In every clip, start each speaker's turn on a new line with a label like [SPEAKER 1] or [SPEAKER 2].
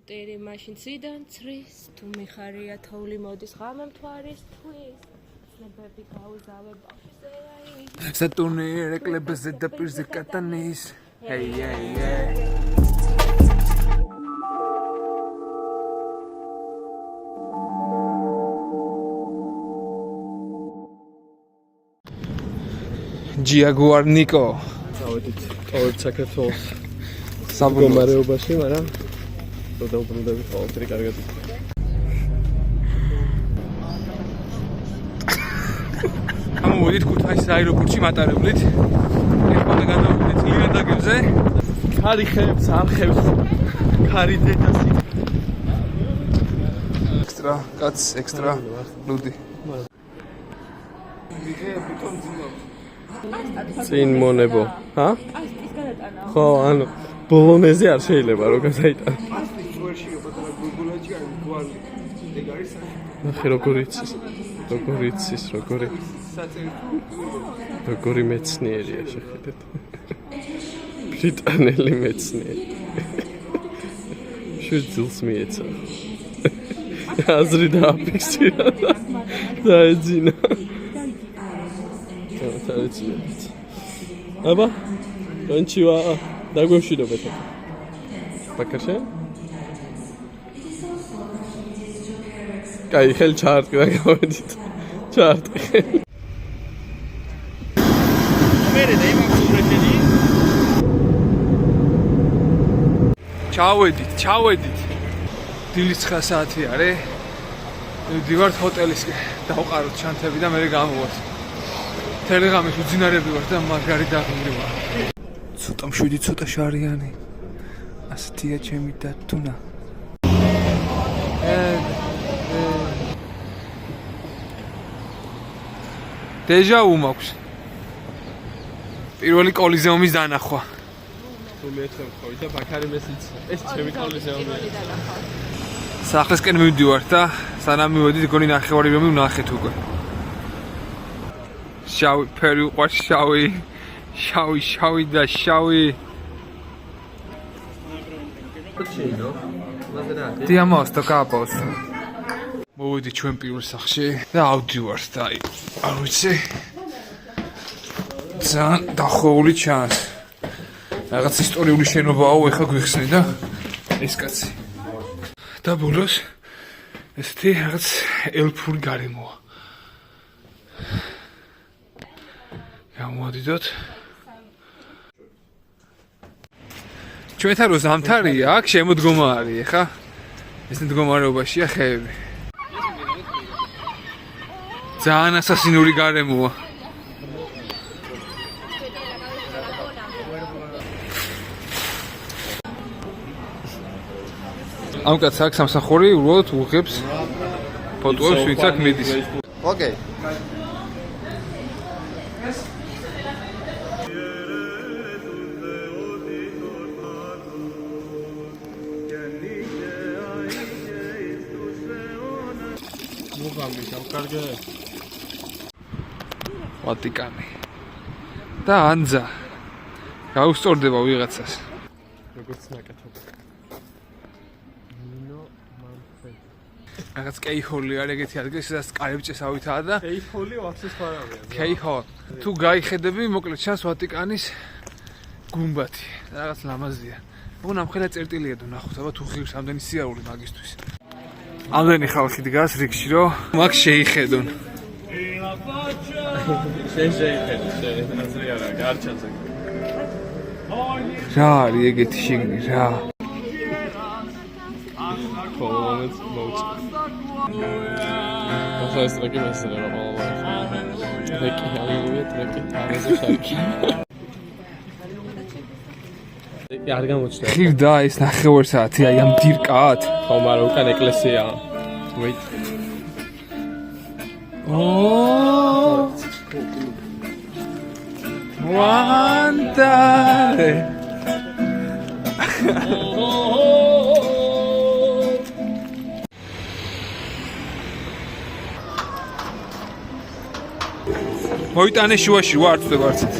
[SPEAKER 1] ტერი მაშინ ციდან ცრის თუ მიხარია თოვლი მოდის ღამე მთვარის თვის ნებები გაუზავე ბავშვზე აი
[SPEAKER 2] სატურნი ერეკლებს ზედაპირზე კატანის ჰეი ჰეი ჰეი ჯიაგუარ ნიკო
[SPEAKER 3] წავედით ყოველთ საქართველოს მდგომარეობაში, მაგრამ რო დაუბრუნდები ყოველთვის კარგად იქნება.
[SPEAKER 2] გამოვიდით ქუთაისის აეროპორტში მატარებლით. ეხლა გადავიდეთ ლიანდაგებზე.
[SPEAKER 3] ქარი ხებს, არხებს, ქარი დედასი.
[SPEAKER 2] ექსტრა, კაც, ექსტრა, ლუდი.
[SPEAKER 3] წინ მონებო, ჰა? ხო, ანუ ბოლონეზე არ შეიძლება რო გადაიტანო. ნახე როგორი იცის, როგორი მეცნიერია შეხედეთ. ბრიტანელი მეცნიერი. შუძილს მიეცა. აზრი დააფიქსირა და ეძინა. აბა, კონჩივა, დაგვემშვიდობეთ. ბაკაშე? კაი, ხელ ჩაარტყი და გავედით. ჩაარტყი. მერე დაიმახსოვრეთები.
[SPEAKER 2] ჩავედით. დილის 9 საათი არის. მივდივართ ჰოტელისკენ. დავყაროთ ჩანთები და მერე გამოვართ. თელეგრამის უძინარები ვარ და მაგარი დაღმული ვარ. ცოტა მშვიდი, ცოტა შარიანი. ასეთია ჩემი დათუნა. დეჟაუ მაქვს. პირველი კოლიზეუმის დანახვა.
[SPEAKER 3] თუ მეცემ და ბაქარი მესიც. ეს ჩემი კოლიზეუმია.
[SPEAKER 2] სახლისკენ მივდივართ და სანამ მივედით გონი ნახევარი რომი ვნახეთ უკვე. შავი ფერი უყვარს შავი და შავი დიამოს და კაპოს მოვედი ჩვენ პირველ სახლში და ავდივართ და არ ვიცი ძალიან დახვეული ჩანს რაღაც ისტორიული შენობაა ეხა გვიხსნი და ეს კაცი და ბოლოს ესეთი რაღაც ელფური გარემოა გამოვიდოთ. ჩვენთან რო ზამთარია, აქ შემოდგომა არის, ხა? ეს მდგომარეობაშია ხეები. ძალიან ასასინური გარემოა. ამ კაცს აქ სამსახური უბრალოდ უღებს ფოტოებს, ვინც აქ მიდის.
[SPEAKER 3] ოკეი.
[SPEAKER 2] ვატიკანი და ანძა გაუსწორდება ვიღაცას
[SPEAKER 3] როგორც ნაკეთობა ნინო მანფრე
[SPEAKER 2] რაღაც კეიჰოლი არის ეგეთი ადგილი სადაც კარებჭესავითაა და
[SPEAKER 3] კეიჰოლი ვაფშე სხვა რამეა
[SPEAKER 2] კეიჰოლ თუ გაიხედები მოკლედ ჩანს ვატიკანის გუმბათი რაღაც ლამაზია მოგ ნამხელა წერტილია თუ ნახოთ აბა თუ ღირს ამდენი სიარული მაგისტვის ამდენი ხალხი დგას რიგში რომ მაგ შეიხედონ
[SPEAKER 3] შეიძლება აზრი არა გარჩაზე
[SPEAKER 2] რა არის ეგეთი შიგნი რა
[SPEAKER 3] ხოლმე მოუწ ახლა ეს ტრეკი მესწრება ხოლმე ტრეკი ალუვია ტრეკი თამაზე შარკი ტრეკი არ გამოჩნდა
[SPEAKER 2] ხივ და ეს ნახევარ საათი აი ამ დირკად
[SPEAKER 3] ხო მაგრამ უკან ეკლესიაა wait
[SPEAKER 2] Wandare მოიტანე შუაში ვარ წვდება არცით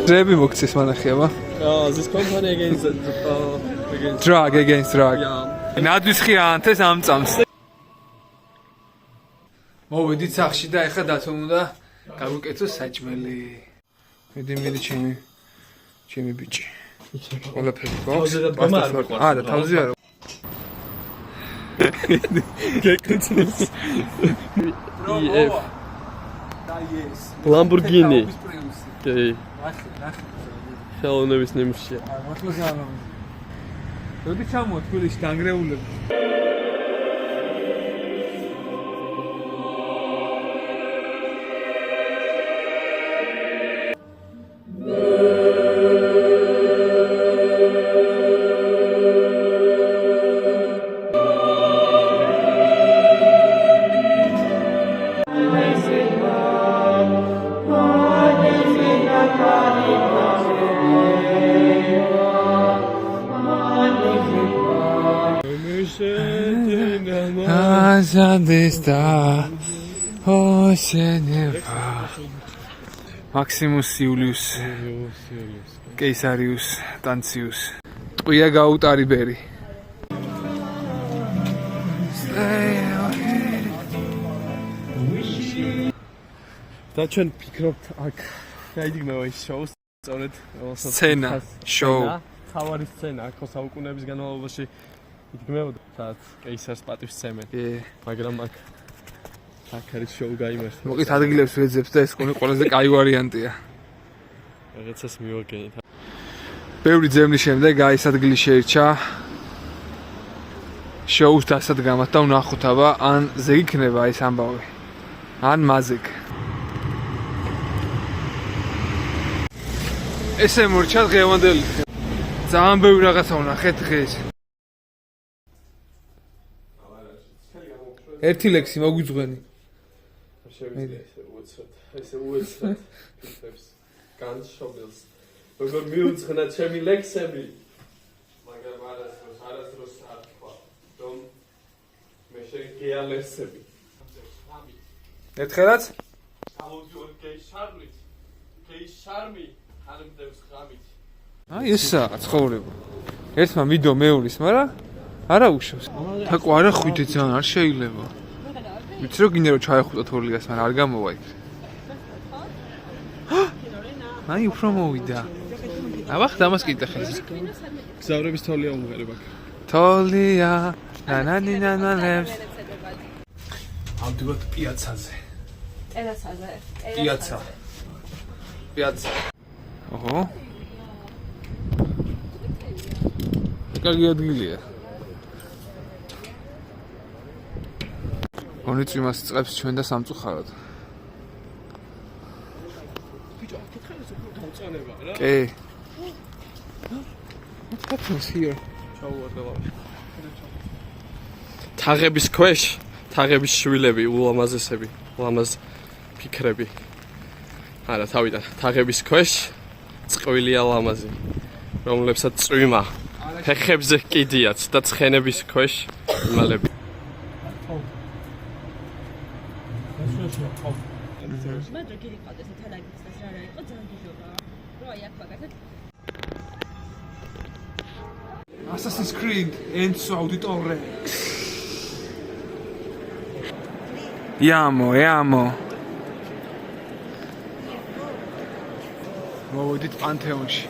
[SPEAKER 2] ძრები მოგცეს მანახი აბა
[SPEAKER 3] This company against
[SPEAKER 2] Drug against drug.
[SPEAKER 3] Yeah.
[SPEAKER 2] ნადის ხიანთეს ამ წამს. მოვედით სახში და ეხლა დათომ უნდა გავუკეთო საჭმელი. მიდი ჩემი ბიჭი. ყველაფერი გვაქვს. და თავზე არა.
[SPEAKER 3] გეკეთებს. Lamborghini. Okay. ხელოვნების ნიმუშია.
[SPEAKER 2] როდი ჩამოვა თბილისში დანგრეულები. Azadista Oseneva Maximus Iulius Caesarius Tancius ტყვია გაუტარი ბერი
[SPEAKER 3] და ჩვენ ფიქრობთ აქ დაიდგმევა ის შოუს სწორედ
[SPEAKER 2] სცენა შოუ
[SPEAKER 3] თავარი სცენა აქ საუკუნეების განმავლობაში იდგმეოდა სადაც კეისარს პატივს სცემენ მაგრამ აქ არის შოუ გაიმართა
[SPEAKER 2] მოკით ადგილებს ვეძებს და ეს ყველაზე კაი ვარიანტია
[SPEAKER 3] რაღაცას მივაგენით
[SPEAKER 2] ბევრი ძებნის შემდეგ აი ეს ადგილი შეირჩა შოუს დასადგამად და ვნახოთ აბა ან ზე იქნება ეს ამბავი ან მაზეკ ესე მორჩა დღევანდელი ძალიან ბევრი რაღაცა ვნახეთ დღეს ერთი ლექსი მოგვიძღვენი
[SPEAKER 3] ესე უეცრად ფიქრებს განშობილს როგორ მიუძღვნა ჩემი ლექსები მაგრამ არასდროს არ თქვა რომ მე შეგეა ლექსები
[SPEAKER 2] ერთხელაც
[SPEAKER 3] გამოდიოდ კეის შარმი ხანმდევს ღამით
[SPEAKER 2] აი ესა ცხოვრება ერთმა მიდო მეურის მაგრამ არა უშავს თაკო არა ხვიდე ძალიან არ შეიძლება ვიცი რომ გინდა რომ ჩაეხუტოთ ორლიგას მაგრამ არ გამოვა იქ აი უფრო მოვიდა აბა ხდამას კითხეს
[SPEAKER 3] გზავრების თოლია უმღერებ აქ
[SPEAKER 2] თოლია ნანანინანალებს ავდივართ პიაცაზე
[SPEAKER 1] ტერასაზე
[SPEAKER 2] პიაცა ოჰო კარგი ადგილია გონიც იმას წებს ჩვენ და სამწუხაროდ
[SPEAKER 3] ბიჭო კითხეს უფრო დავწანება რა
[SPEAKER 2] კი What happens here?
[SPEAKER 3] თაღების ქვეშ თაღების შვილები ულამაზესები ულამაზ ფიქრები არა თავიდან თაღების ქვეშ წყვილია ლამაზი რომლებსაც წვიმა ფეხებზე კიდიაც და ცხენების ქვეშ იმალები
[SPEAKER 1] მაგრამ გიყავდეს თან აგიხსნას რა იყო ძალიან გიჟობა რომ აი აქ მაგათად
[SPEAKER 2] Assassin's Creed Enzo Auditore Iamo მოვედით პანთეონში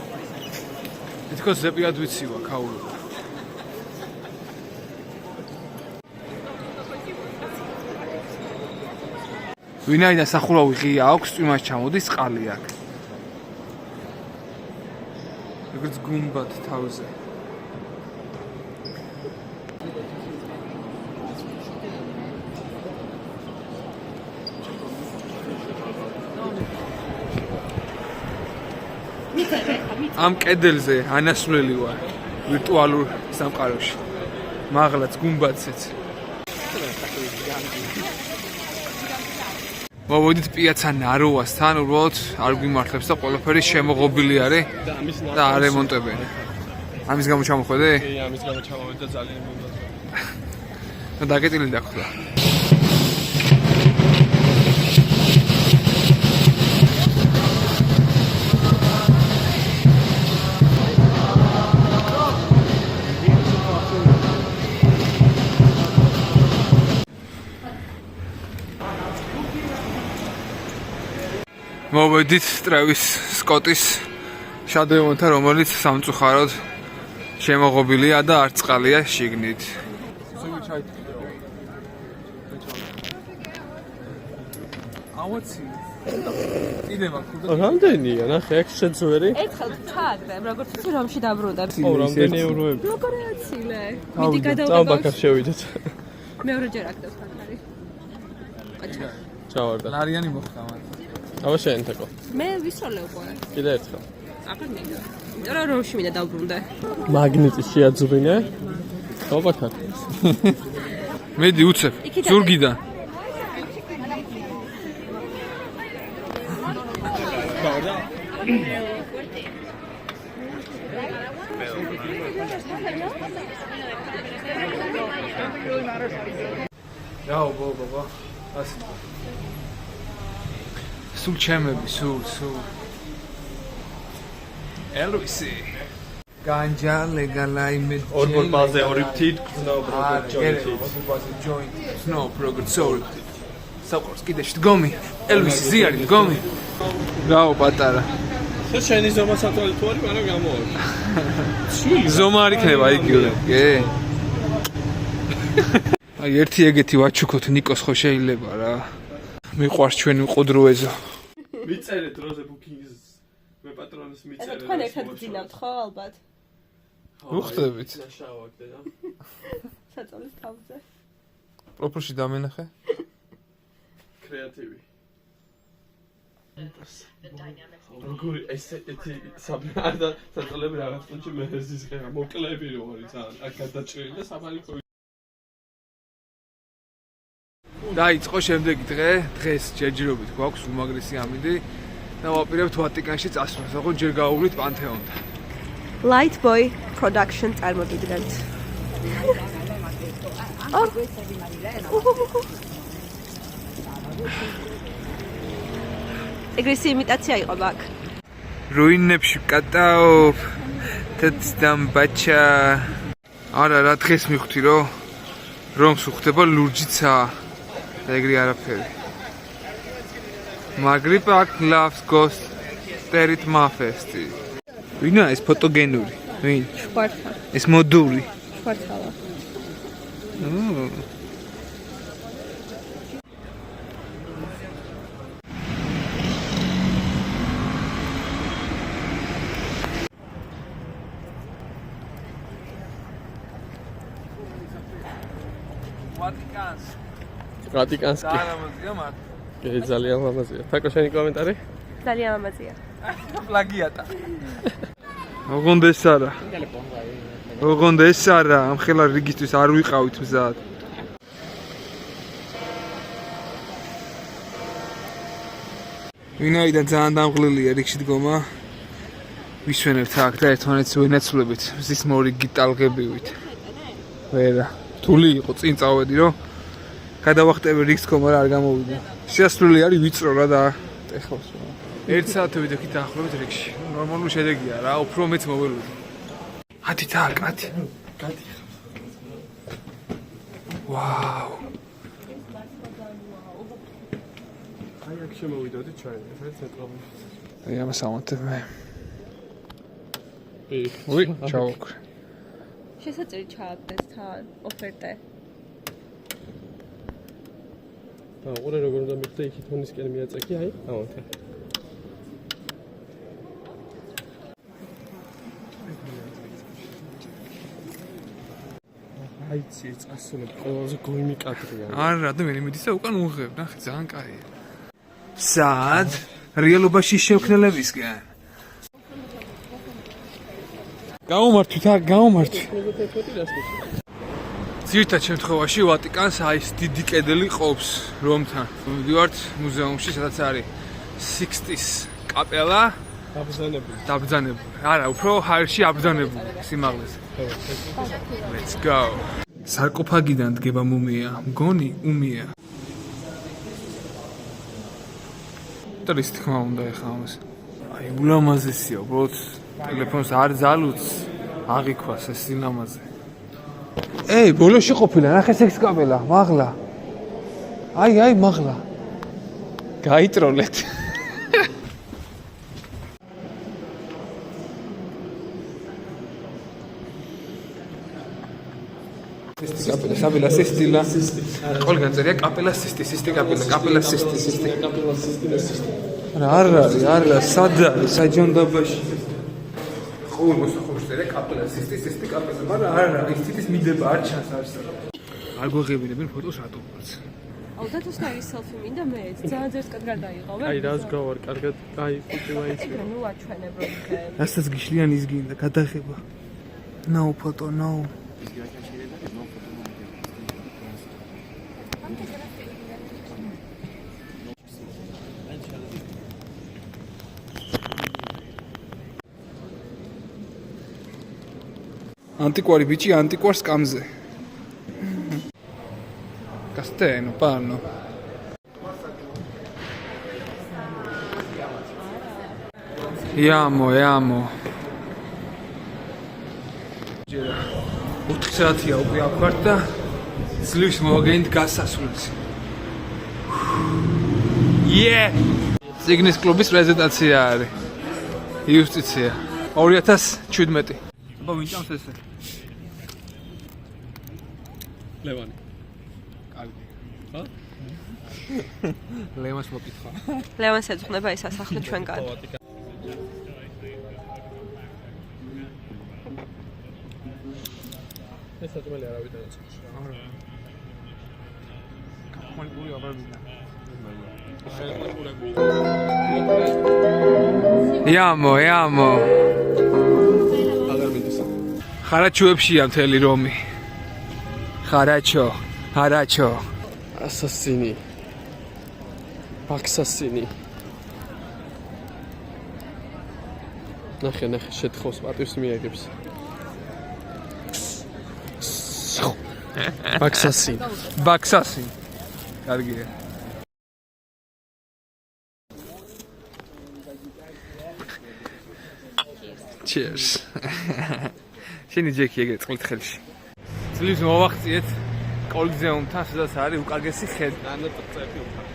[SPEAKER 2] თქოს ზეპიად ვიცივა ქაულობა ვინაიდან სახურავი ღია აქვს წვიმას ჩამოდის წყალი აქ როგორც გუმბათ თავზე ამ კედელზე ანასვლელი ვარ ვირტუალურ სამყაროში მაღლაც გუმბათზეც მოვედით პიაცა ნაროვასთან უბრალოდ არ გვიმართლებს და ყველაფერი შემოღობილი არის და არ რემონტებენ ამის გამო ჩამოხვედი?
[SPEAKER 3] კი ამის გამო ჩამოვედი და ძალიან მომდაჭდა
[SPEAKER 2] დაგეტილი დახვდა მოვედით ტრევის სკოტის შადრევონთან, რომელიც სამწუხაროდ შემოღობილია და არ წყალია შიგნით.
[SPEAKER 3] რამდენია? ნახე, აქ შეძვერი.
[SPEAKER 1] ერთხელ ჩააგდე, როგორც ვიცი, რომში დაბრუნდებ.
[SPEAKER 3] რამდენი ევროები?
[SPEAKER 1] როგორ აცილე? მიდი გადავყავ.
[SPEAKER 3] წამბაქარ შევიდეთ.
[SPEAKER 1] მეორეჯერ აქდევს ფაქარი. აჩა.
[SPEAKER 3] ჩავარდა.
[SPEAKER 2] ლარიანი მოხდა მათ.
[SPEAKER 3] აბა შენ თაკო.
[SPEAKER 1] მე ვისროლე უკვე.
[SPEAKER 3] კიდე ერთხელ.
[SPEAKER 1] აღარ მინდა. იმიტომ რომ რომში მინდა დავბრუნდე.
[SPEAKER 3] მაგნიტი შეაძვრინე. წამბაქარ.
[SPEAKER 2] მედი უცებ. ზურგიდან. Ciao, baba. Sul ჩემები, სულ. Elvisi. Ganja legalaime.
[SPEAKER 3] ორ ბაზე ორი ფთით, snow broker
[SPEAKER 2] joint. Snow broker sorry. საყურს კიდე შდგომი. Elvisi ზიარი დგომი. Ciao, პატარა.
[SPEAKER 3] შენი ზომა სათვალე თუ არის, მაგრამ გამოვარ.
[SPEAKER 2] ზომა არ იქნება იგივე. კი. აი ერთი ეგეთი ვაჩუქოთ ნიკოს ხო შეიძლება რა. მიყვარს ჩვენი მყუდროეზო.
[SPEAKER 3] მიწერეთ დროზე ბუკინგს. მე პატრონის მიწერეთ.
[SPEAKER 1] თქვენ ერთად გძინავთ ხო ალბათ?
[SPEAKER 2] უხდებით.
[SPEAKER 3] შავაკდე რა.
[SPEAKER 1] საწოლის თავზე.
[SPEAKER 2] პროფილში დამენახე.
[SPEAKER 3] კრეატივი. როგორი ესეთი საბნარ და საწოლები რაღაც პუნჩი მეზის ხერა მოკლები რო არის ძალიან აქ გადაჭრილი და საფარი ხო
[SPEAKER 2] დაიწყო შემდეგი დღე, დღეს ჯერჯერობით გვაქვს უმაგრესი ამინდი და ვაპირებთ ვატიკანში წასვლას, ახლა ჯერ გავუვლით პანთეონთან.
[SPEAKER 1] Light Boy Production წარმოგიდგენთ. ეგრესი იმიტაცია იყო მაგ.
[SPEAKER 2] რუინებში ვკატაობ თეთრ ბაჩა. არა რა დღეს მივხვდი რომ სუხდება ლურჯიცა. ეგრე არაფერი. Magripak loves ghost sterit mafesti. ვინა ეს ფოტოგენური? ვინ?
[SPEAKER 1] შვარტა.
[SPEAKER 2] ეს მოდური.
[SPEAKER 1] შვარტალა.
[SPEAKER 3] ვატიკანსკი. ძალიან ლამაზია. თაკო შენი კომენტარი?
[SPEAKER 1] ძალიან ლამაზია.
[SPEAKER 2] პლაგიატა. ოღონდეს არა. ოღონდეს არა, ამ ხელა რიგისთვის არ ვიყავით მზად. ვინაიდან ძალიან დამღლელია რიგში დგომა. ვისვენებთ აქ და ერთმანეთს ვენაცვლებით მზის მორიგი ტალღებივით. ვერა, თული იყო წინ წავედი რომ გადავახტები რიგს თქო, მაგრამ არ გამოვიდა. შეასრულე არის ვიწრო რა და ეხავს. 1 საათი ვიდექით დაახლოებით რიგში. ნორმალური შედეგია რა, უფრო მეც მოველოდი. ათი თაკ, ათი. გადი. ვაუ.
[SPEAKER 3] აი აქ შემოვიდოდი ჩვენ, ეს ცენტრალური.
[SPEAKER 2] აი ამას ამოთებ მე.
[SPEAKER 3] ი,
[SPEAKER 2] უი, ჩაუქრე.
[SPEAKER 1] შესაძლოა ჩააგდეს თან ოფერტე.
[SPEAKER 3] უყურე როგორ უნდა მიხდე იქით თონისკენ მიაწექი, აი, ამოთე. აი ცი წასულებ ყველაზე გოიმი კადრია.
[SPEAKER 2] არა, ადამიანი მიდის და უკან უღებ, ნახე, ძალიან კაია. სად? რეალობაში შევქნელებისგან. გამომართვით, გამომართვით. ძირითად შემთხვევაში ვატიკანს აი ეს დიდი კედელი ყოფს რომთან. მივდივართ მუზეუმში, სადაც არის სიქსტის კაპელა. დაბრძანებული. არა, უფრო ჰაერში აბრძანებული სიმაღლეზე. Let's go. სარკოფაგიდან დგება მუმია, მგონი უმია. ტრის თქმა უნდა ეხა ამას. აი ულამაზესია, უბრალოდ ტელეფონს არ ძალუც აღიქვას ეს სილამაზე. ეი, ბოლოში ყოფილა, ნახე ეს კაპელა, მაღლა. აი, მაღლა. გაიტროლეთ. Capella Sistilla. Olga წერია Capella Sisti Capella Sisti. არა, სად არის საჯანდაბაში. ყოველ მოსახლეობას წერია Capella Sisti Capella, მაგრამ არა, ის თითის მიდება არ ჩანს არის. არ გვეღებინებენ ფოტოს რატომაც.
[SPEAKER 1] აუ დათოსნაირის სელფი მინდა მე, ძალიან ძერსკად გადაიღავე.
[SPEAKER 3] აი რას გავარ, კარგად, აი ფოტო მაინც.
[SPEAKER 1] ნუ აჩვენებ რომ ხე.
[SPEAKER 2] რასაც გიშლიან ის გინდა გადაღება. No photo, no. Antiquari bici, antiquar scamze. Casteno, panno. Iamo. Gira. 4 საათია უკვე ავხარ და ძლივს მოვაგენით გასასვლელს. ციგნის კლუბის პრეზენტაცია არის. იუსტიცია. 2017. აბა ვინ ჭამს ესე?
[SPEAKER 3] ლევანი.
[SPEAKER 2] კარგი.
[SPEAKER 3] ხო?
[SPEAKER 2] ლევანს მოკითხა.
[SPEAKER 1] ლევანს ეძღვნება ეს სასახლე ჩვენგან.
[SPEAKER 3] ეს საჭმელი არავითარ ეცოცხლ.
[SPEAKER 2] არა. კახმალიკური აღარ ვიდა. Iamo.
[SPEAKER 3] აღარ მიდის.
[SPEAKER 2] ხარაჩოებშია მთელი რომი. ხარაჩო.
[SPEAKER 3] ასასინი. ბაქსასინი. ნახე, შეთხოს პატივს მიაგებს.
[SPEAKER 2] ბაქსასინი. კარგია. Cheers. შენი ჯექი ეგრე წყლით ხელში. ძლივს მოვახციეთ კოლიზეუმთან, სადაც არის უკარგესი ხედი.
[SPEAKER 3] ანატოწები უკან.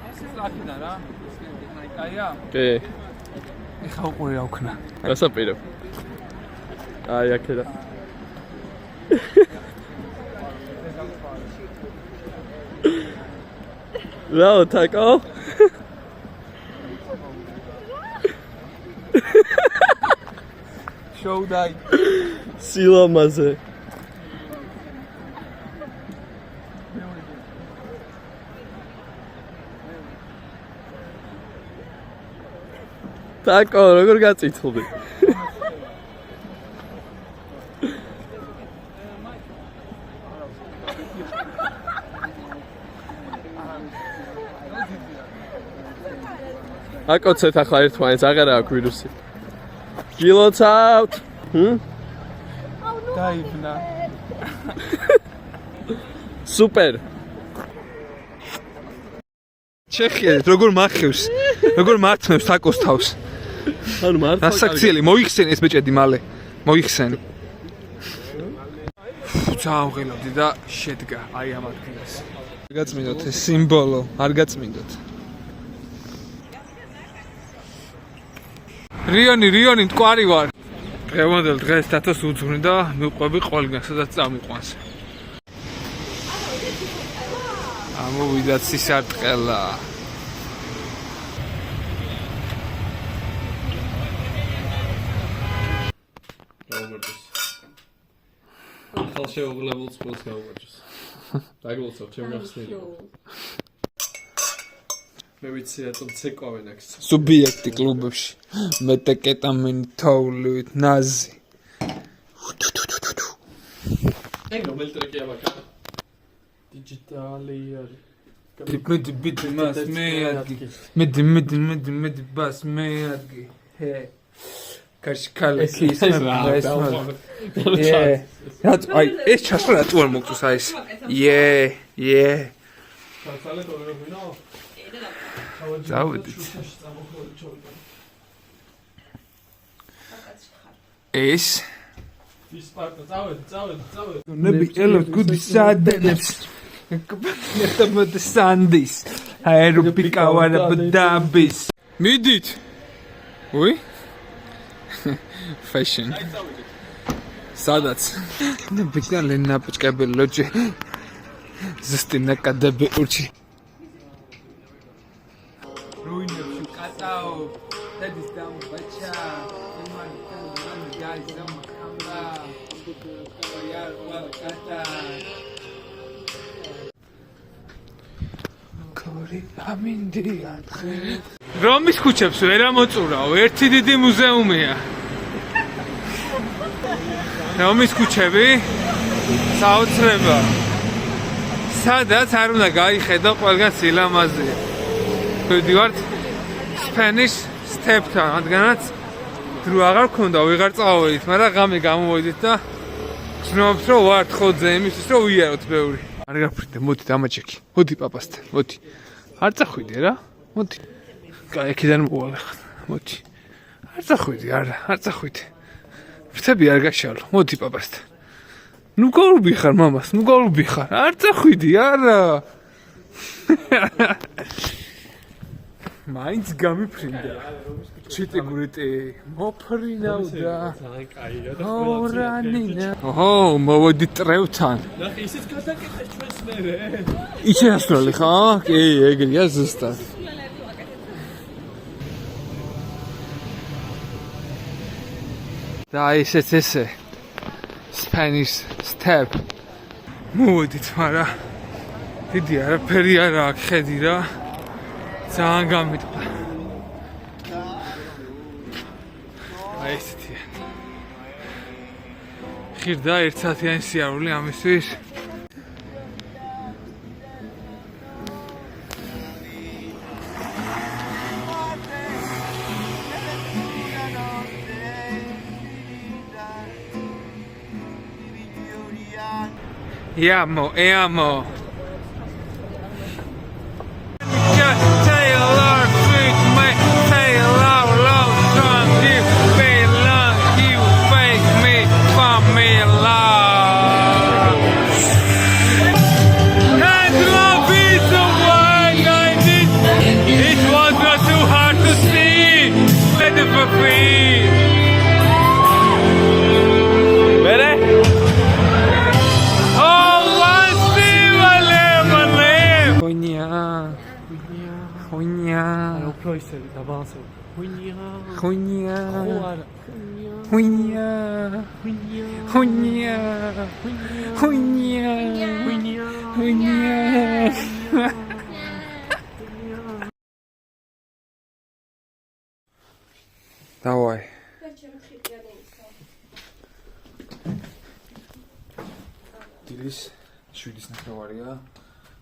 [SPEAKER 2] ეს ლაკინა რა. აია.
[SPEAKER 3] კი.
[SPEAKER 2] ეხა უყურე რა ვქნა.
[SPEAKER 3] გასაპირებ. აი აქედა. რაო თაკო?
[SPEAKER 2] შოუდაი.
[SPEAKER 3] სილამაზე. თაკო, როგორ გაწითლდი? აკოცეთ ახლა ერთმანეთს, აღარა აქვს ვირუსი. გილოცავთ?
[SPEAKER 2] დაიბნა.
[SPEAKER 3] სუპერ.
[SPEAKER 2] ჩეხიეთ, როგორ მახევს, როგორ მართმევს თაკოს თავს.
[SPEAKER 3] ანუ მართლა
[SPEAKER 2] ასაქციელი, მოიხსენ ეს ბეჭედი მალე. მოიხსენ. ძალიან ღელავდი და შედგა აი ამ ადგილას. არ გაწმინდოთ ეს სიმბოლო, არ გაწმინდოთ. რიონი, მტკვარი ვარ. დღევანდელ დღეს თათოს უძღვნი და მიყვები ყველგან, სადაც წამიყვანს. ამოვიდა სისარტყელა.
[SPEAKER 3] გაუმარჯოს. ახალ შეუღლებელ წყვილს გაუმარჯოს. დაგლოცავ, ჩემი ახსნილი. მე ვიცი რატომ ცეკვავენ აქ.
[SPEAKER 2] სუბიექტი კლუბებში. მეტაკეტამინი თოვლივით ნაზი.
[SPEAKER 3] ეგ რომელი ტრეკია მაგა? დიჯიტალი არის.
[SPEAKER 2] მიდი მას მეადგი. მიდი ბას მეადგი. ჰე. კაშკალესი ის აი ეს ჩასვლა რატო არ მოგწოს აი ეს
[SPEAKER 3] სალე თორეგვინო
[SPEAKER 2] დავედით ეს
[SPEAKER 3] ვისპარტა წავედი
[SPEAKER 2] ნები ელოს გუდი სადენებს ნეტამოდ სანდის აეროპიკავარა ბდაბის მიდით უი fashion სადაც ბიჭდა ლენა პჭკაბელოჯი ზუსტინა კადაბე ურჩი რუინებში კატაო დადის დამ ბაჩა იმან გაიზამ ხამლა იარ ვალ კატა კორი ამინდია რომის ქუჩებს ვერ ამოწურავ ერთი დიდი მუზეუმია რომის ქუჩები საოცრება სადაც არ უნდა გაიხედო ყველგან სილამაზეა ვიდივართ Spanish step-თან რადგანაც დრო აღარ გქონდა ვეღარ წავედით მაგრამ ღამე გამოვედით და გრძნობთ რომ ვართ ხოძე იმისთვის რომ ვიაროთ ბევრი არ გაფრინდე მოდი დამაჩეკი მოდი პაპასთან მოდი არ წახვიდე რა მოდი კაი აქედან მოვალ ახლა მოდი არ წახვიდე არ წახვიდე ფრთები არ გაშალო მოდი პაპასთან ნუ გავრუბი ხარ მამას ნუ გავრუბი ხარ არ წახვიდი არა მაინც გამიფრინდა ჩიტე გურიტე მოფრინავდა
[SPEAKER 3] ძალიან კაია და
[SPEAKER 2] ორანინა ოჰო მოვედი ტრევთან
[SPEAKER 3] ნახე ისიც გადაკეთეს ჩვენს მერე
[SPEAKER 2] იჩენასროლი ხა კი ეგრეა ზუსტად და ისეც ესე Spanish step მოვედით მაგრამ დიდი არაფერი არა აქ ხედი რა ძალიან გამიტყვა აი ესეთია ხირდა ერთ საათიანი სიარული ამისთვის e amo
[SPEAKER 3] პროისები და ბალანსები. ხუნია.
[SPEAKER 2] ხუნია.
[SPEAKER 3] ხუარა.
[SPEAKER 2] ხუნია. ხუნია. ხუნია. ხუნია. დავაი. დილის 7:30-ია.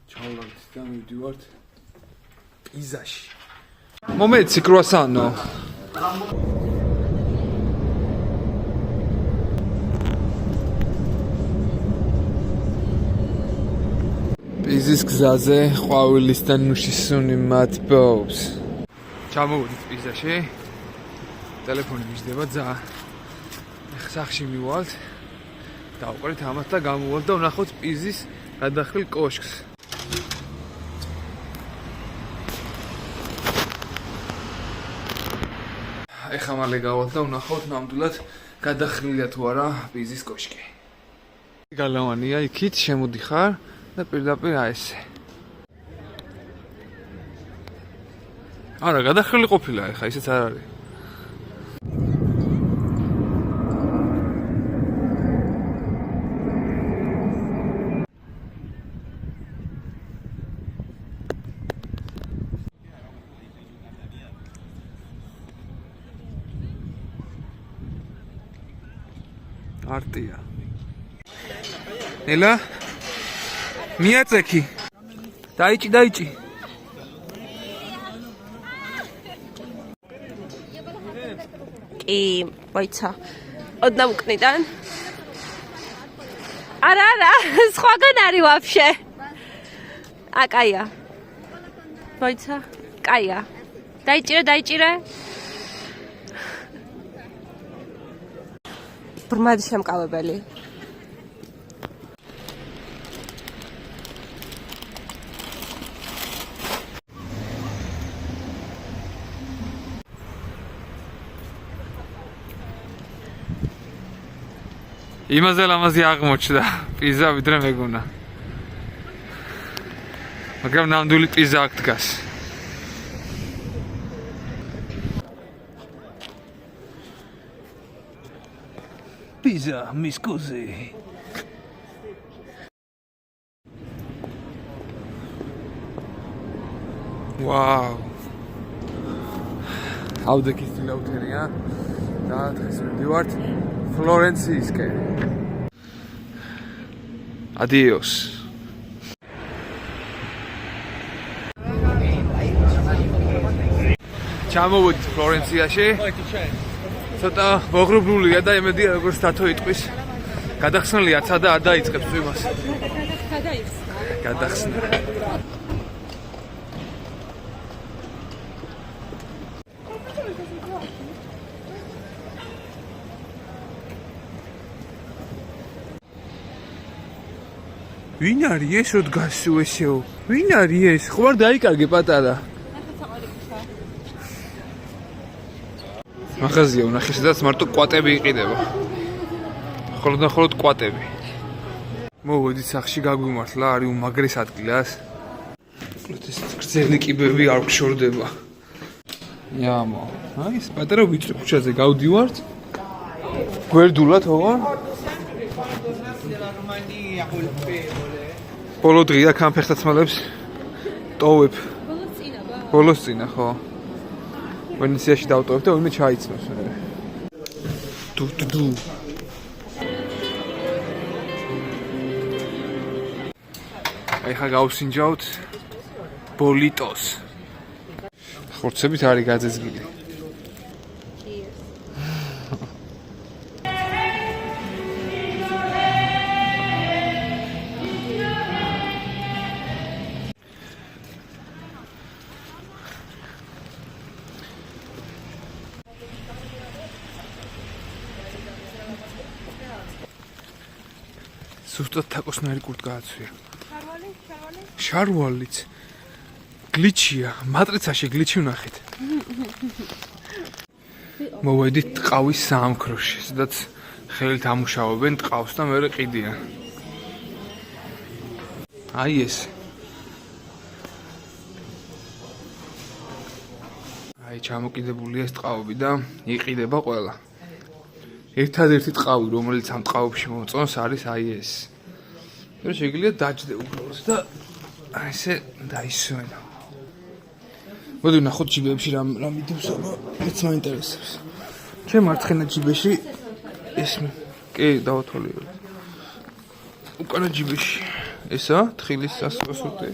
[SPEAKER 2] ჩავლავთ და მივდივართ პიზაში. Momenti croissant. Pizis gzaze, ყვავილისთან უშისუნი მათბობს. ჩამოვიდით პიზაში. ტელეფონი მისდება ძა. სახში მივალთ. დავყრით ამათ და გამოვალთ და ვნახოთ პიზის გადახილ კოშკს. ეხლა მალე გავალთ და ვნახავთ ნამდვილად გადახილულია თუ არა პიზის კოშკი. გალავანია იქით შემოდიხარ და პირდაპირ აი ესე. არა, გადახილი ყოფილა ეხლა ისეც არ არის. არტია. ელა მიაწექი. დაიჭი.
[SPEAKER 1] კი, მოიცა. ოდნავ უკნიდან. არა, სხვაგან არის ვაფშე. კაია. მოიცა. კაია. დაიჭირე. ბრმად შემკავებელი.
[SPEAKER 2] იმაზე ლამაზი აღმოჩნდა პიზა ვიდრე მეგონა. მაგრამ ნამდვილი პიზა აქ დგას. Pizza, mi scusi. Wow. Audekis dilauterია და დღეს ვიდივართ ფლორენციისკენ. Adios. ჩამოვედი ფლორენციაში. ცოტა მოღრუბლულია და იმედია როგორც თათო იტყვის გადახსნილია ცა და არ დაიწყებს იმას. გადახსნა. ვინ არის ეს რო დგასო ესეო? ვინ არის ეს? ხო არ დაიკარგე პატარა. მაღაზია უნახე, სადაც მარტო კვატები იყიდება. ხოლოდ კვატები. მოვედით სახში გაგვიმართლა, არის უმაგრეს ადგილას. ეს გრძელი კიბები არ გშორდება. იამო. აი ეს პატარა ვიწრო ქუჩაზე გავდივართ. გვერდულად ოღონ. ბოლო დღეა კამფეხთაცმელებს ტოვებ. ბოლოს წინა ხო? ვენეციაში დავტოვებ და ვინმე ჩაიცნოს. დუ. აი ხა გავსინჯავთ ბოლიტოს. ხორცებით არის გაძეძგილი. ზუსტად თაკოსნაირი კურტ გააცვია. შარვალიც. გლიჩია, მატრიცაში გლიჩი ვნახეთ. მოვედით ტყავის საამქროში, სადაც ხელით ამუშავებენ ტყავს და მეორე ყიდიან. აი ეს. აი ჩამოკიდებულია ეს ტყავები და იყიდება ყველა. ერთადერთი ტყავი, რომელიც ამ ტყავებში მომწონს, არის აი ეს. და შეგიძლია დაჯდე უბრალოდ და აი ესე დაისვენო. მოდი ვნახოთ ჯიბეებში რა მიდევს, აბა მეც მაინტერესებს. ჩემ მარცხენა ჯიბეში ეს კი დავათვალიერე. უკანა ჯიბეში ესა თხილის სასურსუტი.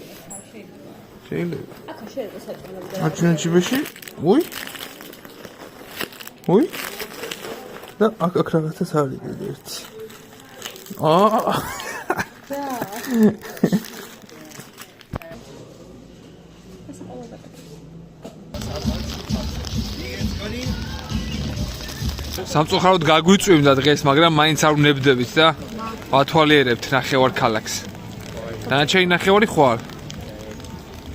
[SPEAKER 2] შეიძლება. აქ შეიძლება საჭმელად. მარცხენა ჯიბეში? უი? და აქ რაღაცას არის ერთი. სამწუხაროდ გაგვიწვიმდა დღეს, მაგრამ მაინც არ ვნებდებით და ვათვალიერებთ ნახევარ ქალაქს. დანარჩენი ნახევარი ხო არ?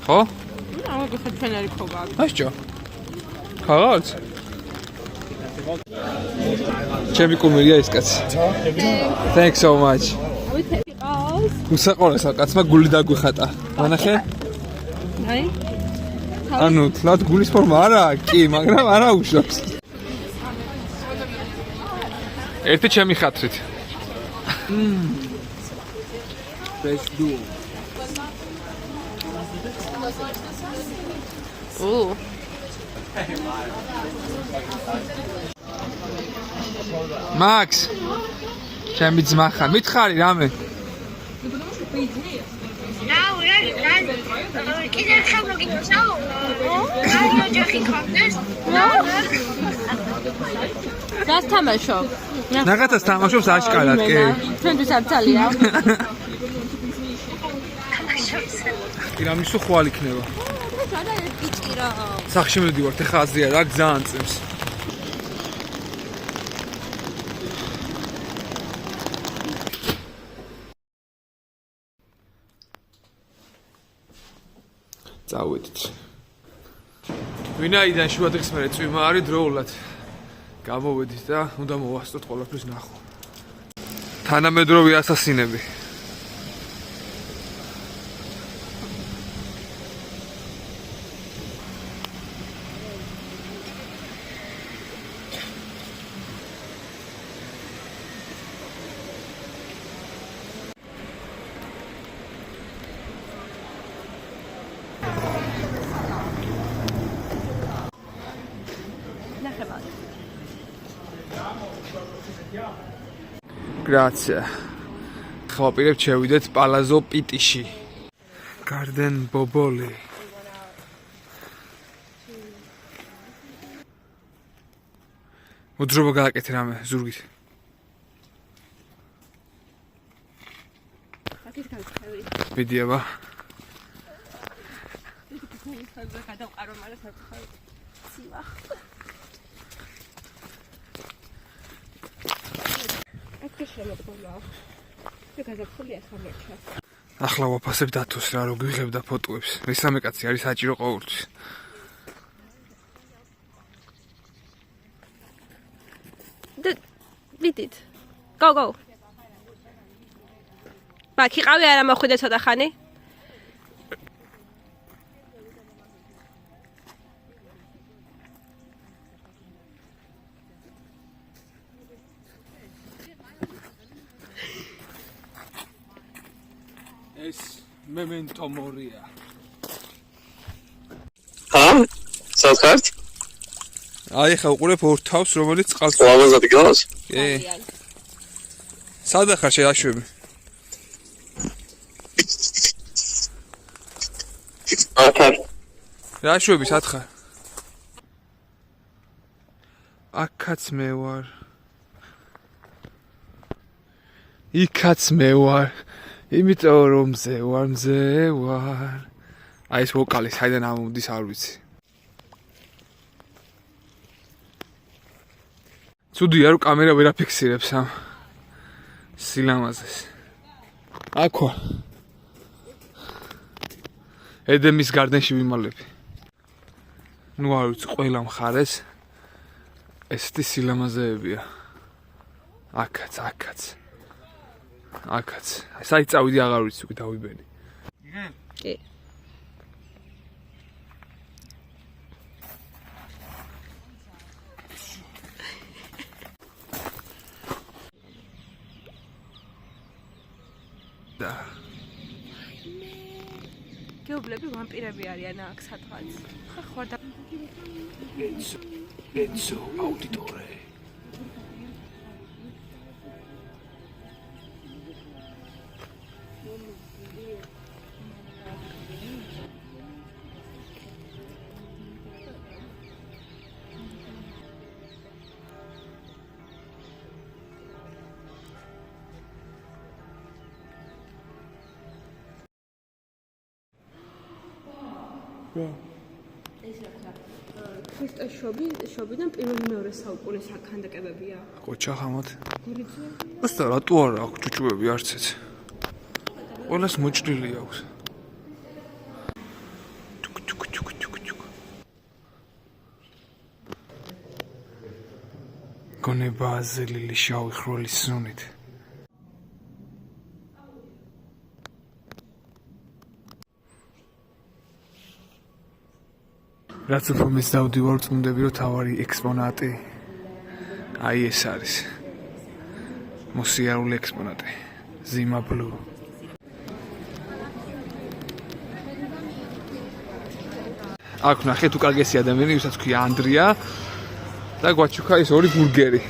[SPEAKER 2] ხო?
[SPEAKER 1] ამაგო საჩვენარი ხო გაქვს.
[SPEAKER 2] ასჯო. ხალხ? ჩემი კუმირია ეს კაცი. Thanks so much. უსაყურესა კაცმა გული დაგვიხატა. მანახე?
[SPEAKER 1] აი.
[SPEAKER 2] ანუ თლად გულის ფორმა არა, კი, მაგრამ არა უშავს. ერთი ჩემი ხათრით. Fresh duo. Max. ჩემი ძმა ხარ, მითხარი რამე?
[SPEAKER 1] That's თამაშობ.
[SPEAKER 2] ნახატას თამაშობს აშკარად, კი.
[SPEAKER 1] ჩვენთვის არ ძალიან.
[SPEAKER 2] ტირამისუ ხვალ იქნება.
[SPEAKER 1] რა გიწირა.
[SPEAKER 2] სახში მივდივართ, ეხა აზია რა ძალიან წემს. წავედით. ვინაიდან შუადღის მერე წვიმა არის დროულად. გამოვედით და უნდა მოვასწროთ ყველაფრის ნახვა. თანამედროვე ასასინები. Grazie. ხავაპირებთ შევიდეთ პალაზო პიტიში. Garden Boboli. მოძრობა გააკეთე რამე ზურგით. ვიდიება. ახლა ვაფასებ დათოს რა, რომ გვიღებდა ფოტოებს. მესამე კაცი არის საჭირო ყოველთვის.
[SPEAKER 1] ვიდით. Go. ბაკი ყავი არა მოხვიდე ცოტა ხანი?
[SPEAKER 2] ეს memento moria.
[SPEAKER 4] საერთოდ?
[SPEAKER 2] აი ხა უყურებ ორ თავს, რომელიც წყალს.
[SPEAKER 4] ლამაზად გავს?
[SPEAKER 2] კი. სადა ხარ შეაშვები?
[SPEAKER 4] ათარ.
[SPEAKER 2] რა შვები სად ხარ? აქაც მე ვარ. იქაც მე ვარ. იმიტომ რომ მზე ვარ. აი ეს ვოკალი საიდან ამოდის არ ვიცი. ცუდია რომ კამერა ვერ აფიქსირებს ამ სილამაზეს. აქვა. ედემის გარდენში ვიმალები. ნუ არ ვიცი ყველა მხარეს ესეთი სილამაზეებია. აქაც. საით წავიდი აღარ ვიცი უკვე დავიბენი.
[SPEAKER 1] კი.
[SPEAKER 2] და
[SPEAKER 1] გეუბლები ვამპირები არიან აქ სადღაც. ხარ და
[SPEAKER 2] Enzo auditore.
[SPEAKER 1] ქრისტეს შობიდან პირველი მეორე საუკუნის ქანდაკებებია.
[SPEAKER 2] ყოჩა ხამათ. უბრალოდ რატო არა აქვს ჭუჭუები არც ეს. ყველას მოჭრილი აქვს. გონება აზელილი შავი ხროლის სუნით. რაც უფრო მეც დავდივარ წუნდები რომ თავარი ექსპონატი აი ეს არის მოსიარული ექსპონატი ზიმა ბლუ აქ ნახეთ უკარგესი ადამიანი ვისაც ქვია ანდრია და გვაჩუქა ეს ორი ბურგერი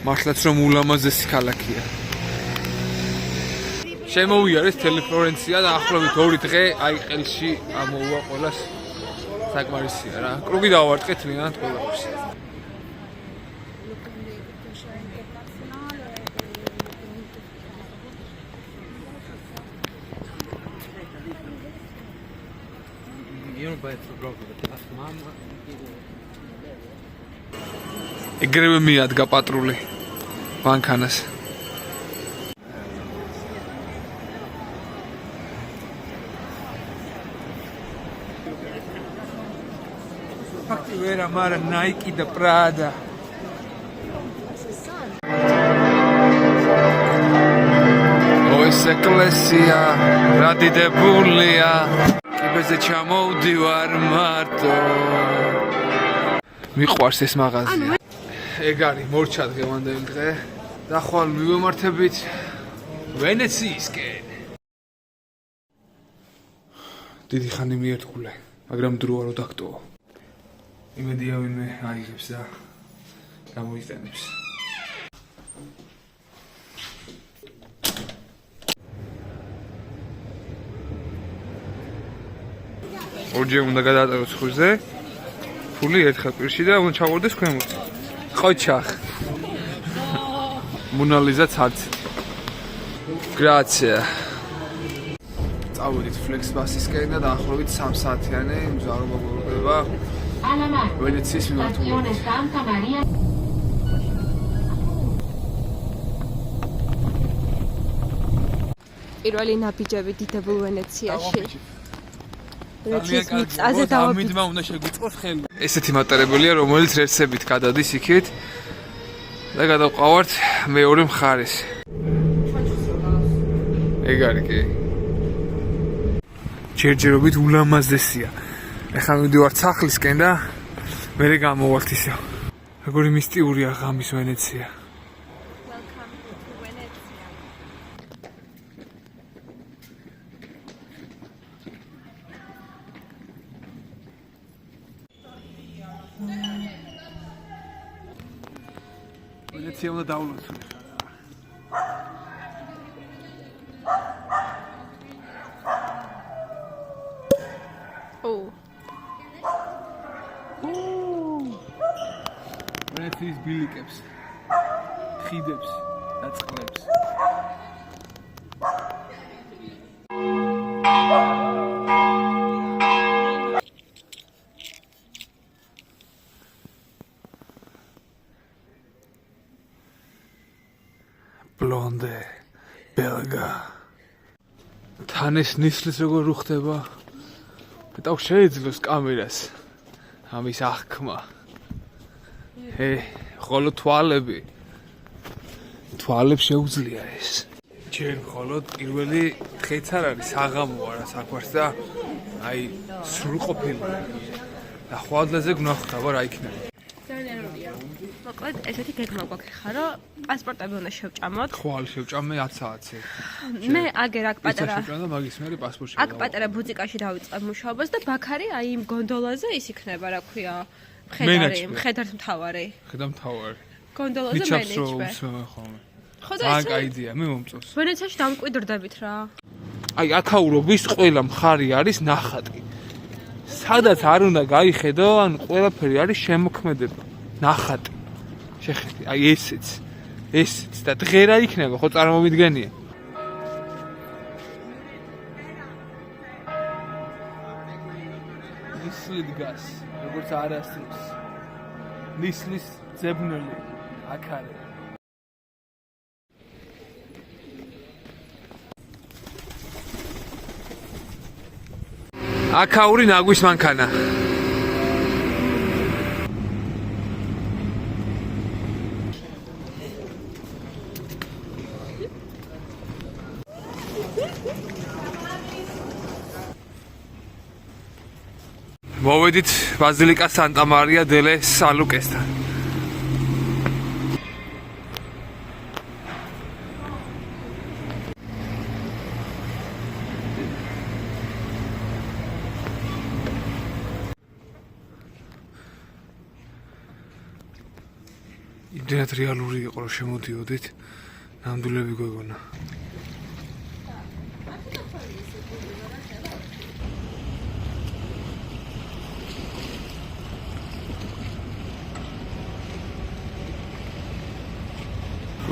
[SPEAKER 2] მართლაც რომ ულამაზესი ქალაქია. შემოვიარეს ტელეფლორენცია და ახლობით 2 დღე აი ყელში ამოუვა ყველას საკმარისია რა. კრუგი დავარტყეთ მიანად ყველაფერს. You don't buy it for broken, but that's mama. ეგრევე მიადგა პატრული მანქანას. ფაქტი ვერა, მაგრამ Nike და Prada. ეს ეკლესია რა დიდებულია, კიბეზე ჩამოვდივარ მარტო. მიყვარს ეს მაღაზია. ეგ არის მორჩა დღევანდელი დღე და ხვალ მივემართებით ვენეციისკენ. დიდი ხანი მიერთგულე, მაგრამ დროა რო დაგტოვა. იმედია ვინმე აიღებს და გამოიტანებს. ორჯერ უნდა გადაატაროთ ხურზე, ფული ერთხელ პირში და უნდა ჩავარდეს ქვემოთ. ყოჩახ. მონალიზა ცაცით. გრაცია. წავედით ფლექსბასისკენ და დაახლოებით 3 საათიანი მგზავრობა გვერდება ვენეციის მიმართულებით.
[SPEAKER 1] პირველი ნაბიჯები დიდებულ ვენეციაში.
[SPEAKER 2] ძალიან კარგი. ამიტმა უნდა შეგვიწყოს ხელი. ესეთი მატარებელია, რომელიც რელსებით გადადის იქით და გადავყავართ მეორე მხარეს. ეგ არის კი. ჯერჯერობით ულამაზესია. ეხლა მივდივართ სახლისკენ და მერე გამოვართ ისევ. როგორი მისტიურია ღამის ვენეცია. ვენეცია უნდა დაულოცო. ვენეციის ბილიკებს, ხიდებს და წყლებს. Blonde, belga. თან ეს ნისლის როგორ უხდება? მეტავ შეეძლოს კამერას. ამის აღქმა. ხოლო თვალებს შეუძლია ეს. ჯერ მხოლოდ პირველი დღეც არ არის საღამო არა საქმეს და აი სრულყოფილი. და ხვალდაზე გნახავ რა იქნება.
[SPEAKER 1] ძალიან როდია. მოკლედ ესეთი გეგმა გვაქვს ხა რომ პასპორტები უნდა შევჭამოთ.
[SPEAKER 2] ხვალ შევჭამე 10 საათზე.
[SPEAKER 1] მე აგერ აქ პატარა.
[SPEAKER 2] შევჭამ და მაგის მერე პასპორტი
[SPEAKER 1] აქ პატარა ბუწიკაში დავიწყებ მუშაობას და ბაქარი აი იმ გონდოლაზე ის იქნება რა ქვია. მხედართმთავარი.
[SPEAKER 2] მხედართმთავარი.
[SPEAKER 1] გონდოლაზე მენეჯმენტი. ხო და
[SPEAKER 2] ეს აიდეა, მე მომწონს.
[SPEAKER 1] ვენეციაში დამკვიდრდებით რა.
[SPEAKER 2] აი აქაურობის ყველა მხარი არის ნახატი. სადაც არ უნდა გაიხედო, ან ყველაფერი არის შემოქმედება. ნახატი. შეხედი, აი ესეც და დღერა იქნება, ხო წარმომიდგენია. ნისლი დგას, როგორც არასდროს. ნისლის ძებნელი აქ არის. აქაური ნაგვის მანქანა. მოვედით ბაზილიკა სანტა მარია დელე სალუკესთან. იმდენად რეალური იყო რომ შემოდიოდით, ნამდვილები გვეგონა.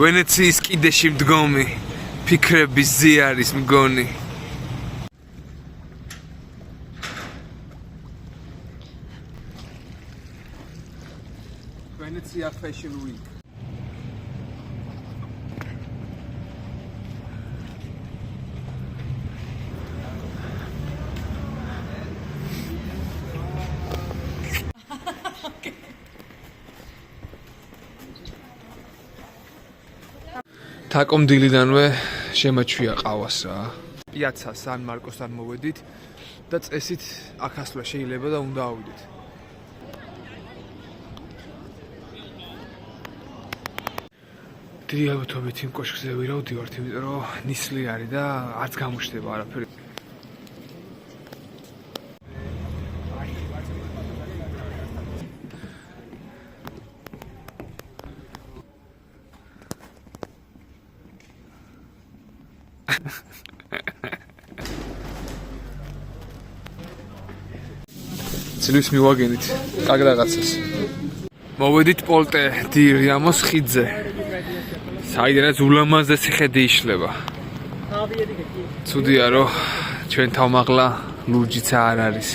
[SPEAKER 2] ვენეციის კიდეში მდგომი, ფიქრების ზიარის მგონი. Venezia Fashion Week. თაკომდილიდანვე შემაჩვია ყავას რა. პიაცა სან მარკოსთან მოვედით და წესით აქ ასვლა შეიძლება და უნდა ავიდეთ. დიდი ალბათობით იმ კოშკზე ვირავდივართ, იმიტომ რომ ნისლი არის და არც გამოჩნდება არაფერი. ძლივს მივაგენით კარგ რაღაცას. მოვედით პოლტე დი რიამოს ხიდზე. საიდანაც ულამაზესი ხედი იშლება. ცუდია რომ ჩვენ თავმაღლა ლურჯიც არ არის.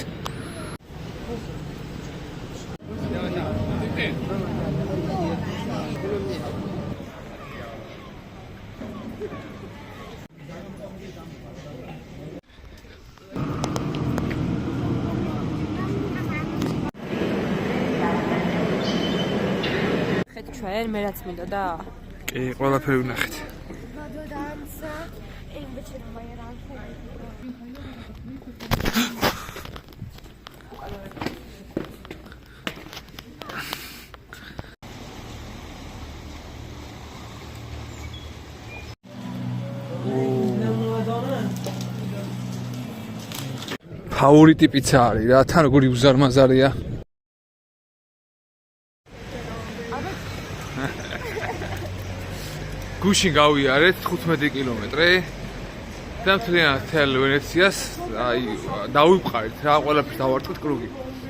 [SPEAKER 1] ჩვენ მე რაც მინდა და
[SPEAKER 2] კი, ყველაფერი ვნახეთ. ფავორიტი პიცა არის რა, თან როგორი უზარმაზარია. გუშინ გავიარეთ 15 კილომეტრი და მთლიანად თელ ვენეციას დავივყარით რა, ყველაფერს დავარტყით კრუგი.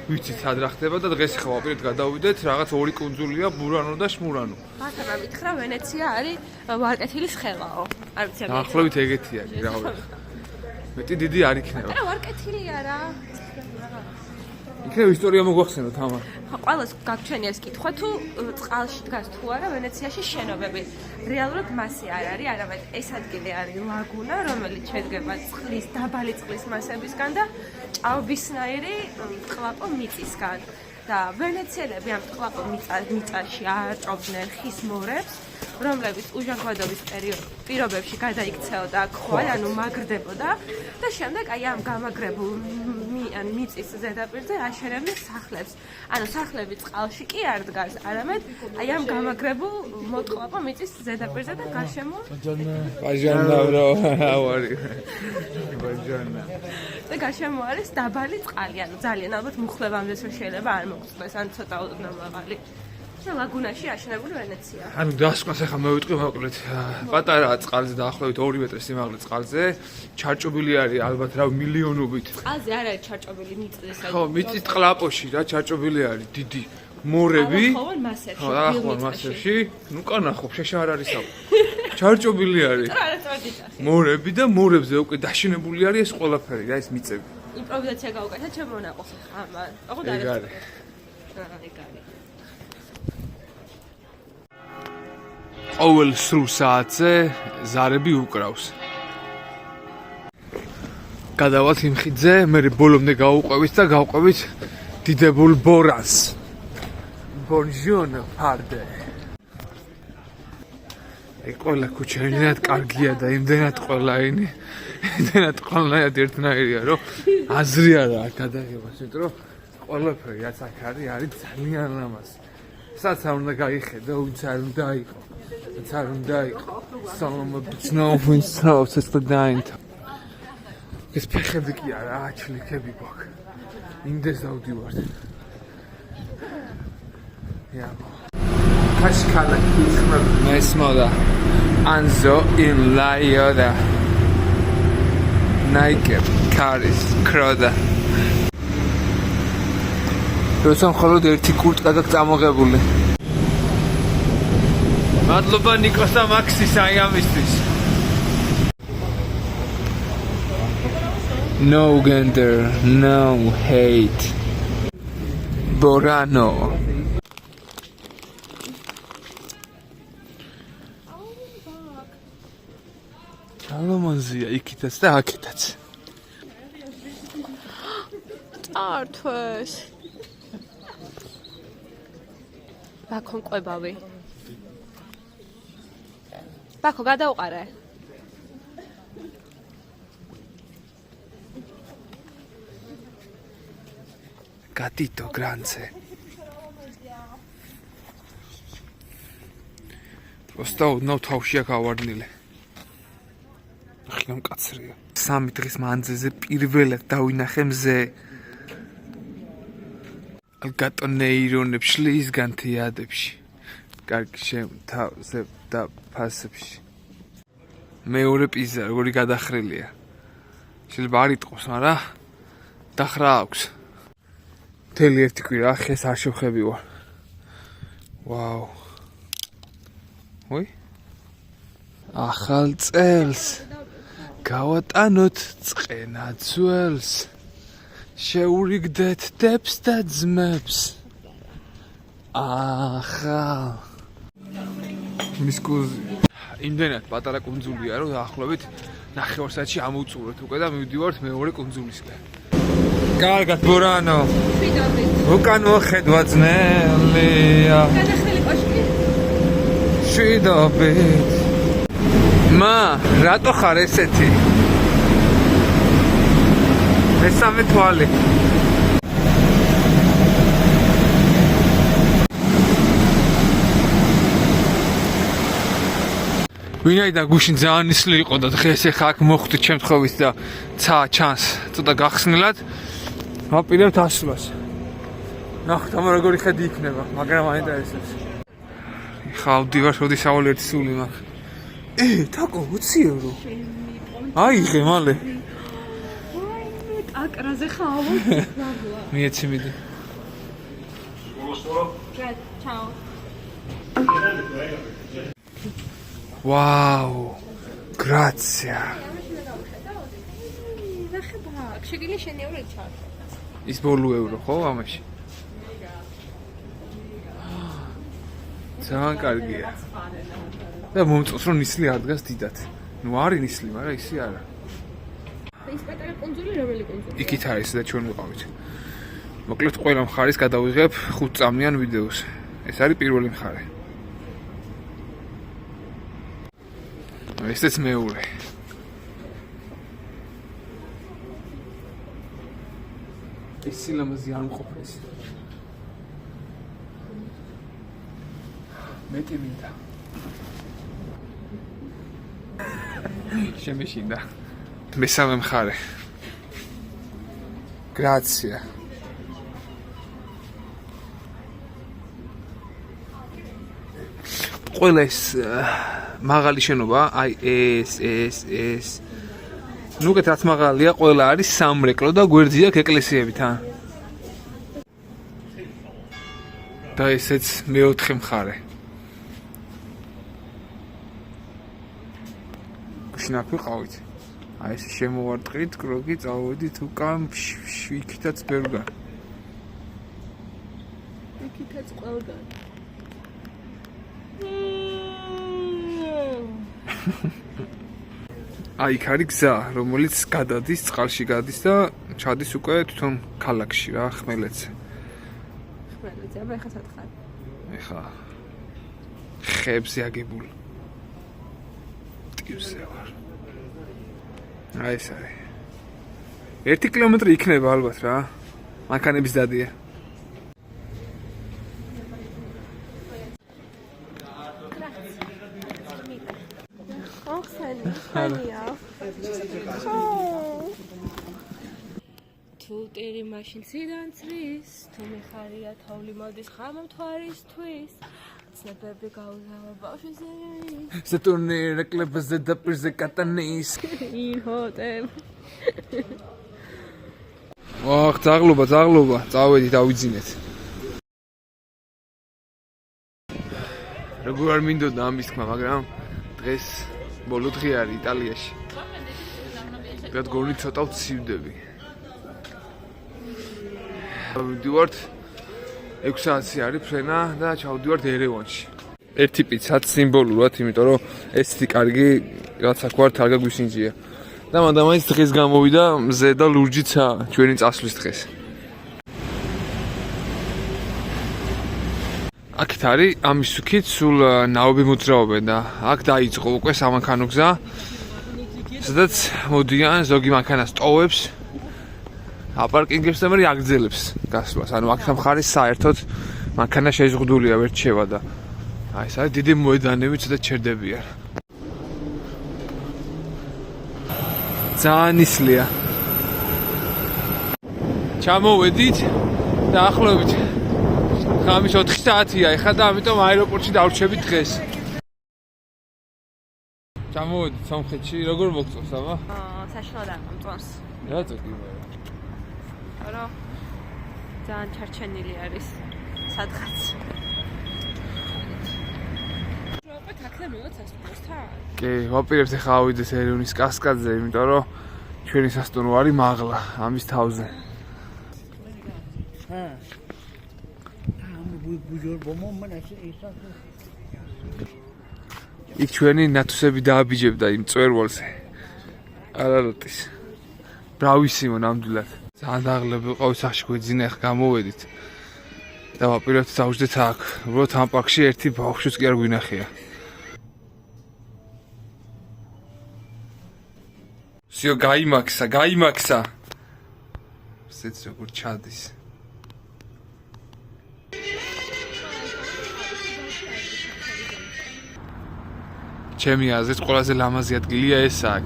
[SPEAKER 2] ვიცით სად რა ხდება და დღეს ხა ვაპირებთ გადავიდეთ, რაღაც ორი კუნძულია, ბურანო და შმურანო.
[SPEAKER 1] მართლა მითხრა ვენეცია არის ვარკეთილის ხელაო. არ ვიცი რა.
[SPEAKER 2] დაახლოებით ეგეთია კი რა. მეტი დიდი არ იქნება.
[SPEAKER 1] რა ვარკეთილია რა.
[SPEAKER 2] იქნებ ისტორია მოგვახსენოთ ამან.
[SPEAKER 1] ყველას გაგვჩენია ეს კითხვა თუ წყალში დგას თუ არა ვენეციაში შენობები. რეალურად მასე არ არის, არამედ ეს ადგილი არის ლაგუნა, რომელიც შედგება წყლის, დაბალი წყლის მასებისგან და ჭაობისნაირი ტყლაპო მიწისგან. და ვენეციელები ამ ტყლაპო მიწაში ააჭობდნენ ხის მორებს, რომლებიც უჟანგბადობის პირობებში გადაიქცეოდა ქვა, ანუ მაგრდებოდა და შემდეგ აი ამ გამაგრებულ მიწის ზედაპირზე აშენებდნენ სახლებს. ანუ სახლები წყალში კი არ დგას, არამედ აი ამ გამაგრებულ მოტყლაპო მიწის ზედაპირზე და გარშემო
[SPEAKER 2] ბაჟანა ბრო, how are you? ბაჟანა.
[SPEAKER 1] და გარშემო არის დაბალი წყალი, ანუ ძალიან ალბათ მუხლებამდეც რომ შეიძლება არ მოგწდეს, ან ცოტა ოდნავ მაღალი. და ლაგუნაში აშენებული ვენეცია.
[SPEAKER 2] ანუ დასკვას ახლა მოვიტყვი მოკლედ. პატარა წყალზე დაახლოებით 2 მეტრის სიმაღლის წყალზე, ჩარჭობილი არის ალბათ რა მილიონობით.
[SPEAKER 1] წყალზე არ არის ჩარჭობილი მიწის.
[SPEAKER 2] ხო, მიწის ტყლაპოში რა ჩარჭობილი არის დიდი მორები.
[SPEAKER 1] ხო, მასებში.
[SPEAKER 2] ხო, ახლა მასებში. ნუ კანახობ, შეშა არ არის საუბარი. ჩარჭობილი არის. მორები და მორებზე უკვე დაშენებული არის ეს ყველაფერი რა, ეს მიწები.
[SPEAKER 1] იმპროვიზაცია გავუკეთეთ ჩემ მონაყოფს ახლა ამან. აყო და
[SPEAKER 2] ეგ არის.
[SPEAKER 1] ეგ არის.
[SPEAKER 2] ყოველ სრულ საათზე ზარები უკრავს. გადავალთ იმ ხიდზე, მე ბოლომდე გავუყვევით და გავყვევით დიდებულ ბორანს. Buongiorno, parde. ეგ ყველა ქუჩა იმდენად კარგია და იმდენად ყველაინი, იმდენად ყველაინად ერთნაირია, რომ აზრი არ აქვს გადაღებას, იმიტომ რომ ყველაფერი რაც აქ არის ძალიან ლამაზი. სადაც არ უნდა გაიხედო, ვინც არ უნდა იყო. It's არ უნდა იყო. Someone knows the dint. ეს ფეხები კი არა, აჩლიქები გვაქვს. იმდეს დავდივართ. Ja. Kaskala kisma mesmoda. Anzo in Laioda. Nike Karis Kroda. როცა მხოლოდ ერთი კურტკა და წამოღებული. მადლობა ნიკოს და მაქსის აი ამისთვის. No gender, no hate. Borano. სილამაზეა იქითაც და აქეთაც.
[SPEAKER 1] წართვეს. ბაქო მყვებავი. ბაქო გადაუყარე.
[SPEAKER 2] Gatito grande. Просто одно თავშია გავარდნილე. ხილამ კაცრია. 3 დღის მანძილზე პირველად დავინახე მზე. ალგატონეირონებს შლის განთიადებში. კარგი შემთავზე და ფასებში. მეორე პიზა როგორი გადახრილია. შეიძლება არ იტყოს, მაგრამ დახრა აქვს. მთელი ერთი კვირა ხეს არ შევხები ვარ. ვაუ. ой ახალ წელს გავატანოთ წყენა ძველს შეურიგდეთ დებს და ძმებს ახალ მისკუზი იმდენად პატარა კუნძულია რომ დაახლოებით 9 საათში ამოვწურეთ უკვე და მივდივართ მეორე კუნძულისკენ კარგად ბურანო უკან მოხედვა ძნელია
[SPEAKER 1] გადახრილი კოშკი
[SPEAKER 2] შვიდობით მა რატო ხარ ესეთი მესამე თვალი ვინაიდან გუშინ ძალიან ნისლი იყო და დღეს ახლა აქ მოხვდით შემთხვევით და ცა ჩანს ცოტა გახსნილად ვაპირებთ ასვლას ნახეთ ამ როგორი ხედი იქნება მაგრამ აინტერესებს ხავდივარ როდის ავალ ერთი სული მაქვს თაკო 20 евро აიღე მალე
[SPEAKER 1] აკრაზე ხავა
[SPEAKER 2] მიეცი მიდი
[SPEAKER 1] ჩაო
[SPEAKER 2] ვაუ გრაცია
[SPEAKER 1] ნახება შეგილი შენი ორი ჩართო
[SPEAKER 2] ის ბოლო ევრო ხო ამაში ძალიან კარგია და მომწონს რომ ნისლი არ დგას დიდად ნუ არის ნისლი მაგრამ ისი არა
[SPEAKER 1] ის პატარა კუნძული რომელი კუნძული
[SPEAKER 2] იქით არის და ჩვენ ვიყავით მოკლედ ყველა მხარის გადავიღებ 5 წამიან ვიდეოს ეს არის პირველი მხარე ესეც მეორე ეს სილამაზი არ მყოფეს მეტი მინდა შემეშინდა მესამე მხარე გრაცია ყველა ეს მაღალი შენობა აი ეს ნუ კეთ რაც მაღალია ყველა არის სამრეკლო და გვერდზე აქვს ეკლესიები თან და ესეც მეოთხე მხარე შნაკ ვიყავით აი ეს შემოვარტყით კროგი წავედით უკან იქითაც ბევრგან
[SPEAKER 1] იქითაც ყველგან
[SPEAKER 2] აი იქ არის გზა რომელიც გადადის წყალში გადის და ჩადის უკვე თვითონ ქალაქში რა ხმელეთზე
[SPEAKER 1] ხმელეთზე აბა ეხა სათხარ
[SPEAKER 2] ეხა ხებზე აგებული ტივზე ვარ აი ეს არის 1 კილომეტრი იქნება ალბათ რა მანქანების დადია
[SPEAKER 1] თუ ტირი მაშინ ციდან წრის თუ მიხარია თოვლი მოდის ხამამთვარისთვის ცნებები გაუზავა ბავშვზე
[SPEAKER 2] სატურნი რეკლამაზე და პირზე კატანის
[SPEAKER 1] ინჰოტებ
[SPEAKER 2] ოხ წაღლობა წავედით ავიძინეთ როგორ არ მინდოდა ამის თქმა მაგრამ დღეს ბოლო დღე არის იტალიაში და გონი ცოტა ვცივდები ვიდივართ 6 საათი არის ფრენა და ჩავდივართ ერევანში ერთი პიცაც სიმბოლურად იმიტომ რომ ესეთი კარგი რაცა გვარ არ გაგვისინჯია. და მანდამაინც დღეს გამოვიდა მზე და ლურჯიცა ჩვენი წასვლის დღეს. აქეთ არის ამის სუქით სულ ნაობი მოძრაობენ და აქ დაიწყო უკვე სამანქანო გზა. სადაც მოდიან ზოგი მანქანას ტოვებს, აპარკინგებს და მე აგრძელებს გასვლას. ანუ აქ სამხარის საერთოდ მანქანა შეზღუდულია ვერ რჩება და აი ეს არის დიდი მოედანები, ცოტა ჩერდებიან. ძალიან ისლია. ჩამოვედით და ახლობით ღამის 4 საათია ეხლა და ამიტომ აეროპორტში დავრჩებით დღეს. ჩამოვედით სომხეთში, როგორ მოგწონს აბა?
[SPEAKER 1] საშინლად არ მომწონს.
[SPEAKER 2] რა წესი მე?
[SPEAKER 1] არა. ძალიან ჩარჩენილი არის სადღაც. ვაყოთ აქ და მივაც ასწორთან.
[SPEAKER 2] კი, ვაპირებთ ახლა ავიდეს ერევნის კასკადზე, იმიტომ რომ ჩვენი სასტუმრო არის მაღლა, ამის თავზე. იქ ჩვენი ნათუსები დააბიჯებდა იმ წვერვალზე. არაროტის. ბრავისიმო ნამდვილად. ძალიან დაღლები ვიყავ სახში გვეძინა ახლა გამოვედით. და ვაპირებთ დავждეთ აქ. უბრალოდ ამ პარკში ერთი ბავშვიც კი არ გვინახია. სიო გაიმაქსა. სეც როგორ ჩადის. ჩემი აზრით ყველაზე ლამაზი ადგილია ეს აქ.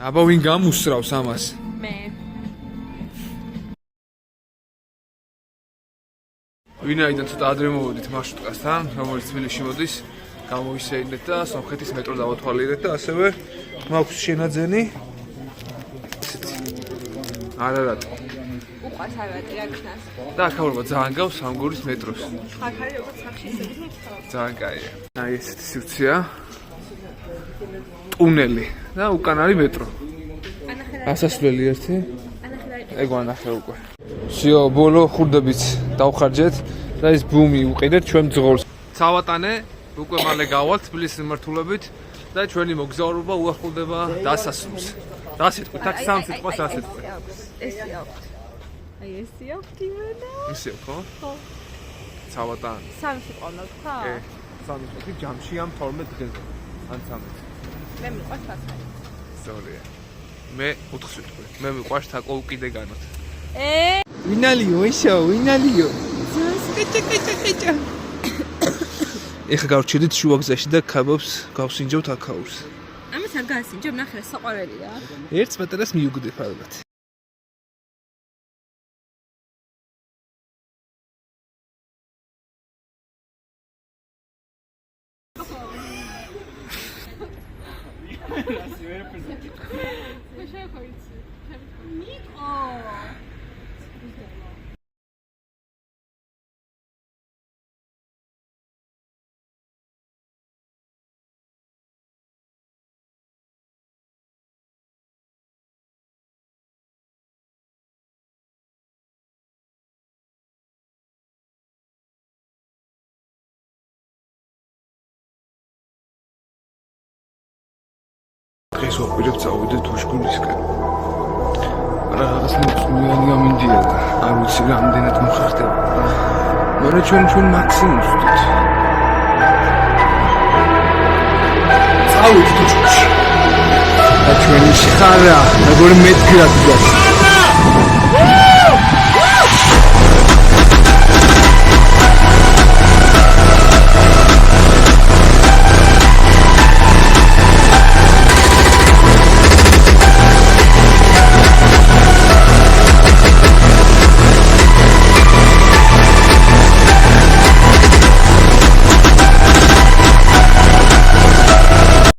[SPEAKER 2] აბა ვინ გამუსრავს ამას?
[SPEAKER 1] მე.
[SPEAKER 2] ვინაიდან ცოტა ადრე მოვედით მარშრუტკასთან, რომელიც თბილისში მოდის, გამოვისეირნეთ და სომხეთის მეტრო დავათვალიერეთ და ასევე მაქვს შენაძენი. არარატ.
[SPEAKER 1] უყვარს არადი აქნას.
[SPEAKER 2] და ახალობა ძალიან გავს სამგორის მეტროს.
[SPEAKER 1] აქ არის როგორც სახში ისე
[SPEAKER 2] ძალიან კაია. აი ესეთი სივრცეა. ტუნელი და უკან არის მეტრო. ასასვლელი ერთი. ეგ ვანახე უკვე. სიო, ბოლო ხურდებით დავხარჯეთ და ეს ბუმი უყიდეთ ჩვენ ძღოლს. სავატანე უკვე მალე გავალთ თბილისის მიმართულებით და ჩვენი მოგზაურობა უახლოვდება დასასრულს. დასიტყვით, აქ სამ სიტყვას ასეთქვი.
[SPEAKER 1] ესე აქვთ. აი ესე აქვთ იმენა.
[SPEAKER 2] ისე ხო? ხო. სავატანე.
[SPEAKER 1] სამი სიტყვა უნდა თქვა?
[SPEAKER 2] კი. სამი სიტყვი ჯამში ამ 12 დღეზე. ან 13.
[SPEAKER 1] მე მიყვარს ასეთი.
[SPEAKER 2] სწორია. მე 4 სიტყვი. მე მიყვარს თაკო უკიდე განოთ.
[SPEAKER 5] ვინალიო ესო, ვინალიო.
[SPEAKER 1] კეჭა.
[SPEAKER 2] ეხლა გავრჩედით შუაგზაში და ქაბობს გავსინჯავთ აქაურს.
[SPEAKER 1] ამას არ გაასინჯებ, ნახე რა საყვარელია.
[SPEAKER 2] ერთს პატარას მიუგდებ ალბათ. დღეს ვაპირებ წავიდეთ უშგულისკენ. რაღაც მოწმიანი ამინდია და არ ვიცი რამდენად მოხერხდება. მაგრამ ჩვენ მაქსიმუმს ვდით. წავიდეთ უშგულში. და ჩვენი შეხარა, როგორ მეტგრად გას.